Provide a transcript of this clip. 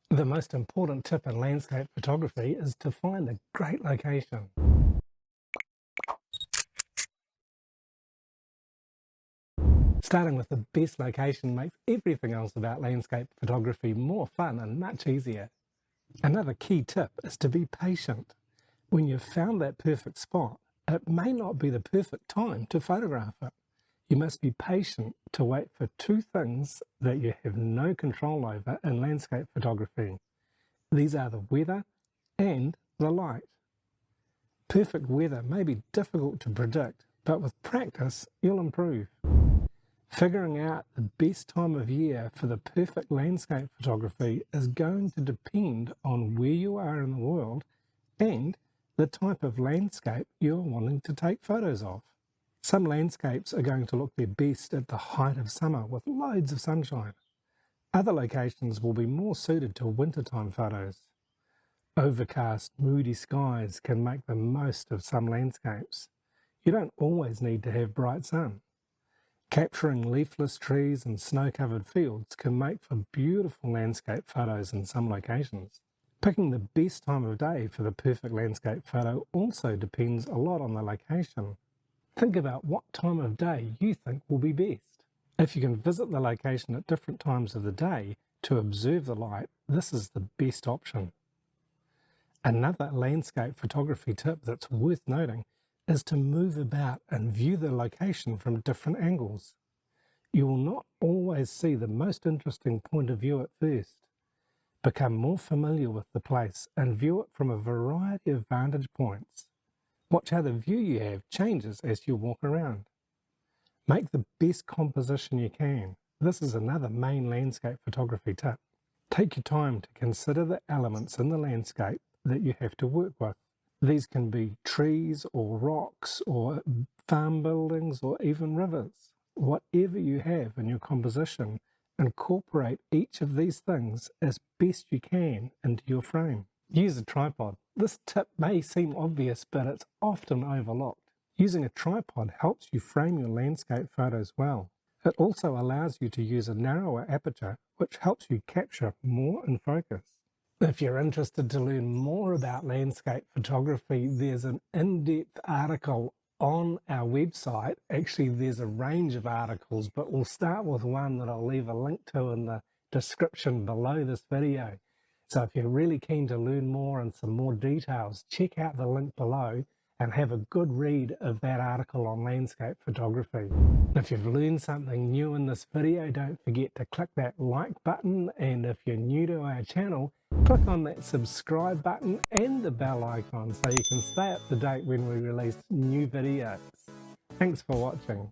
The most important tip in landscape photography is to find a great location. Starting with the best location makes everything else about landscape photography more fun and much easier. Another key tip is to be patient. When you've found that perfect spot, it may not be the perfect time to photograph it. You must be patient to wait for two things that you have no control over in landscape photography. These are the weather and the light. Perfect weather may be difficult to predict, but with practice, you'll improve. Figuring out the best time of year for the perfect landscape photography is going to depend on where you are in the world and the type of landscape you're wanting to take photos of. Some landscapes are going to look their best at the height of summer with loads of sunshine. Other locations will be more suited to wintertime photos. Overcast, moody skies can make the most of some landscapes. You don't always need to have bright sun. Capturing leafless trees and snow-covered fields can make for beautiful landscape photos in some locations. Picking the best time of day for the perfect landscape photo also depends a lot on the location. Think about what time of day you think will be best. If you can visit the location at different times of the day to observe the light, this is the best option. Another landscape photography tip that's worth noting is to move about and view the location from different angles. You will not always see the most interesting point of view at first. Become more familiar with the place and view it from a variety of vantage points. Watch how the view you have changes as you walk around. Make the best composition you can. This is another main landscape photography tip. Take your time to consider the elements in the landscape that you have to work with. These can be trees or rocks or farm buildings or even rivers. Whatever you have in your composition, incorporate each of these things as best you can into your frame. Use a tripod. This tip may seem obvious, but it's often overlooked. Using a tripod helps you frame your landscape photos well. It also allows you to use a narrower aperture, which helps you capture more in focus. If you're interested to learn more about landscape photography, there's an in-depth article on our website. Actually, there's a range of articles, but we'll start with one that I'll leave a link to in the description below this video. So if you're really keen to learn more and some more details, check out the link below and have a good read of that article on landscape photography. If you've learned something new in this video, don't forget to click that like button, and if you're new to our channel, click on that subscribe button and the bell icon so you can stay up to date when we release new videos. Thanks for watching.